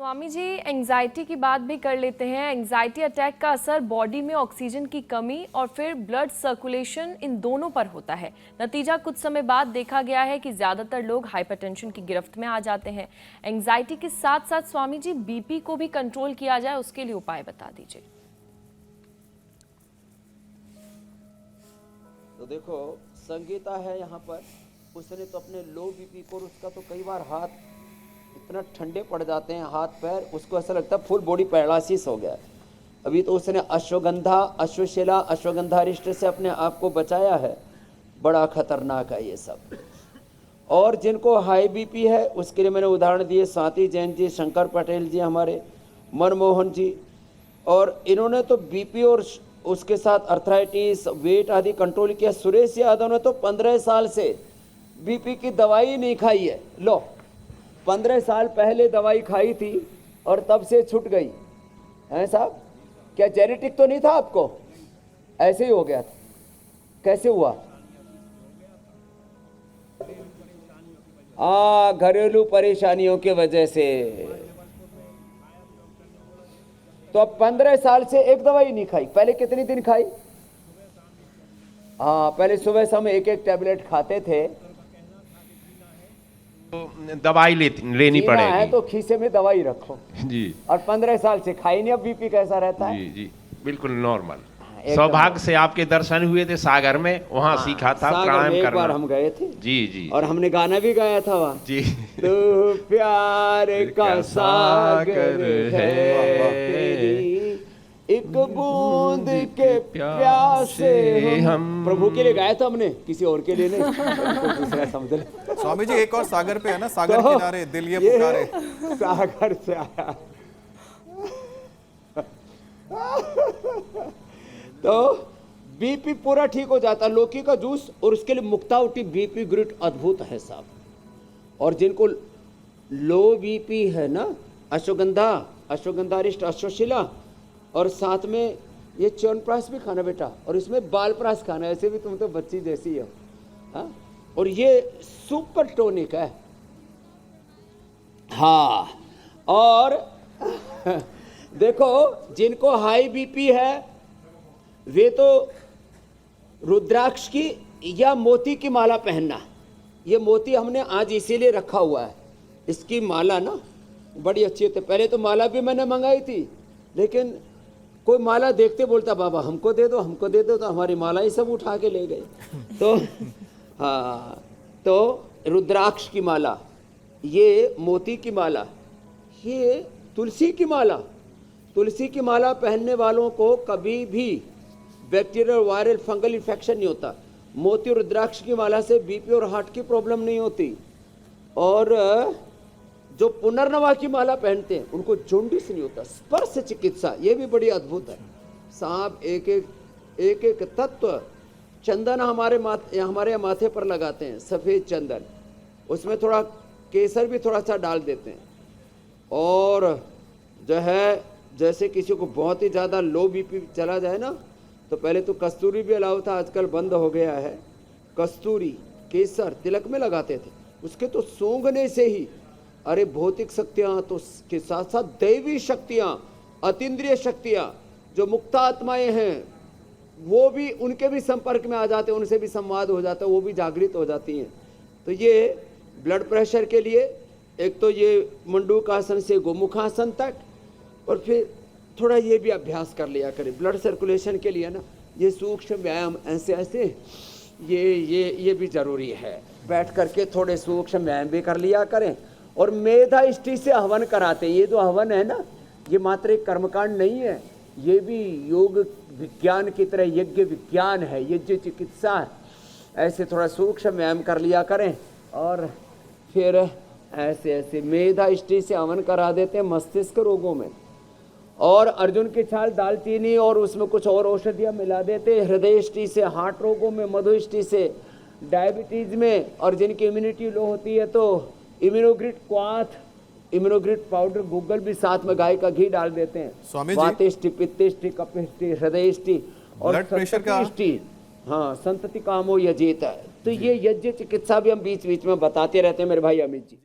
Swami ji, anxiety की बात भी कर लेते हैं। एंजाइटी अटैक का असर बॉडी में ऑक्सीजन की कमी और फिर ब्लड सर्कुलेशन, इन दोनों पर होता है। नतीजा कुछ समय बाद देखा गया है कि ज्यादातर लोग हाइपरटेंशन की गिरफ्त में आ जाते हैं। एंजाइटी के साथ साथ स्वामी जी, बीपी को भी कंट्रोल किया जाए, उसके लिए उपाय बता दीजिए। तो देखो, संगीता है यहाँ पर, उसने तो अपने लो बीपी को, उसका तो कई बार हाथ इतना ठंडे पड़ जाते हैं, हाथ पैर, उसको ऐसा लगता है फुल बॉडी पैरालिसिस हो गया। अभी तो उसने अश्वगंधा, अश्वशिला, अश्वगंधारिष्ट से अपने आप को बचाया है। बड़ा खतरनाक है ये सब। और जिनको हाई बीपी है उसके लिए मैंने उदाहरण दिए, स्वाति जैन जी, शंकर पटेल जी, हमारे मनमोहन जी, और इन्होंने तो बीपी और उसके साथ अर्थराइटिस, वेट आदि कंट्रोल किया। सुरेश यादव ने तो 15 साल से बीपी की दवाई नहीं खाई है। लो, 15 साल पहले दवाई खाई थी और तब से छूट गई है साहब। क्या जेनेटिक तो नहीं था आपको? ऐसे ही हो गया था। कैसे हुआ? घरेलू परेशानियों की वजह से। तो अब 15 साल से एक दवाई नहीं खाई। पहले कितनी दिन खाई? पहले सुबह शाम एक एक टैबलेट खाते थे। दवाई लेनी पड़ेगी है तो खीसे में दवाई रखो जी। और 15 साल से खाई नहीं। अब बीपी कैसा रहता है? जी जी, बिल्कुल नॉर्मल। सौभाग्य से आपके दर्शन हुए थे सागर में, वहाँ सीखा था प्राणायाम करना। एक बार हम गए थे जी जी, और हमने गाना भी गाया था वहाँ जी। तू प्यार का सागर है, एक बूंद के प्यासे हम। प्रभु के लिए गाया था हमने, किसी और के लिए नहीं। दूसरा समझ ले। स्वामी जी, एक और सागर पे है ना, सागर तो किनारे दिल ये पुकारे। सागर से आया। तो बीपी पूरा ठीक हो जाता। लौकी का जूस और उसके लिए मुक्तावटी बीपी ग्रिट अद्भुत है साहब। और जिनको लो बीपी है ना, अश्वगंधा, अश्वगंधारिष्ट, अश्वशिला, और साथ में ये च्यवनप्राश भी खाना बेटा, और इसमें बालप्राश खाना। ऐसे भी तुम तो बच्ची जैसी हो। हाँ, और ये सुपर टोनिक है। हाँ, और देखो, जिनको हाई बीपी है वे तो रुद्राक्ष की या मोती की माला पहनना। ये मोती हमने आज इसीलिए रखा हुआ है। इसकी माला ना बड़ी अच्छी होती है। पहले तो माला भी मैंने मंगाई थी, लेकिन कोई माला देखते बोलता बाबा हमको दे दो, हमको दे दो, तो हमारी माला ही सब उठा के ले गए। तो हाँ, तो रुद्राक्ष की माला, ये मोती की माला, ये तुलसी की माला। तुलसी की माला पहनने वालों को कभी भी बैक्टीरियल, वायरल, फंगल इन्फेक्शन नहीं होता। मोती और रुद्राक्ष की माला से बीपी और हार्ट की प्रॉब्लम नहीं होती। और जो पुनर्नवा की माला पहनते हैं उनको जॉन्डिस नहीं होता। स्पर्श चिकित्सा, ये भी बड़ी अद्भुत है साहब। एक एक तत्व चंदन हमारे माथे पर लगाते हैं, सफ़ेद चंदन, उसमें थोड़ा केसर भी थोड़ा सा डाल देते हैं। और जो है, जैसे किसी को बहुत ही ज़्यादा लो बीपी चला जाए ना, तो पहले तो कस्तूरी भी अलाउ था, आजकल बंद हो गया है। कस्तूरी, केसर तिलक में लगाते थे। उसके तो सूंघने से ही अरे भौतिक शक्तियाँ, तो के साथ साथ दैवी शक्तियाँ, अतीन्द्रिय शक्तियाँ, जो मुक्त आत्माएँ हैं, वो भी, उनके भी संपर्क में आ जाते हैं, उनसे भी संवाद हो जाता है, वो भी जागृत हो जाती हैं। तो ये ब्लड प्रेशर के लिए एक तो ये मंडूकासन से गोमुखासन तक, और फिर थोड़ा ये भी अभ्यास कर लिया करें ब्लड सर्कुलेशन के लिए ना। ये सूक्ष्म व्यायाम ऐसे ऐसे ये भी जरूरी है। बैठ करके थोड़े सूक्ष्म व्यायाम भी कर लिया करें। और मेधा इष्टि से हवन कराते हैं। ये जो हवन है ना, ये मात्र एक कर्मकांड नहीं है, ये भी योग विज्ञान की तरह यज्ञ विज्ञान है, यज्ञ चिकित्सा है। ऐसे थोड़ा सूक्ष्म व्यायाम कर लिया करें और फिर ऐसे ऐसे मेधा इष्टि से हवन करा देते हैं मस्तिष्क रोगों में। और अर्जुन की छाल, दालचीनी और उसमें कुछ और औषधियाँ मिला देते हैं हृदय इष्टि से, हार्ट रोगों में, मधु इष्टि से, डायबिटीज में, और जिनकी इम्यूनिटी लो होती है तो इम्यूनोग्रिट क्वाथ, इम्यूनोग्रिट पाउडर, गूगल भी साथ में गाय का घी डाल देते हैं। स्वामी जी, वातेष्टि, पित्तेष्टि, कपिष्टि, हृदयष्टि और ब्लड प्रेशर का, हाँ, संतति कामो यजेत। तो ये यज्ञ चिकित्सा भी हम बीच बीच में बताते रहते हैं मेरे भाई अमित जी।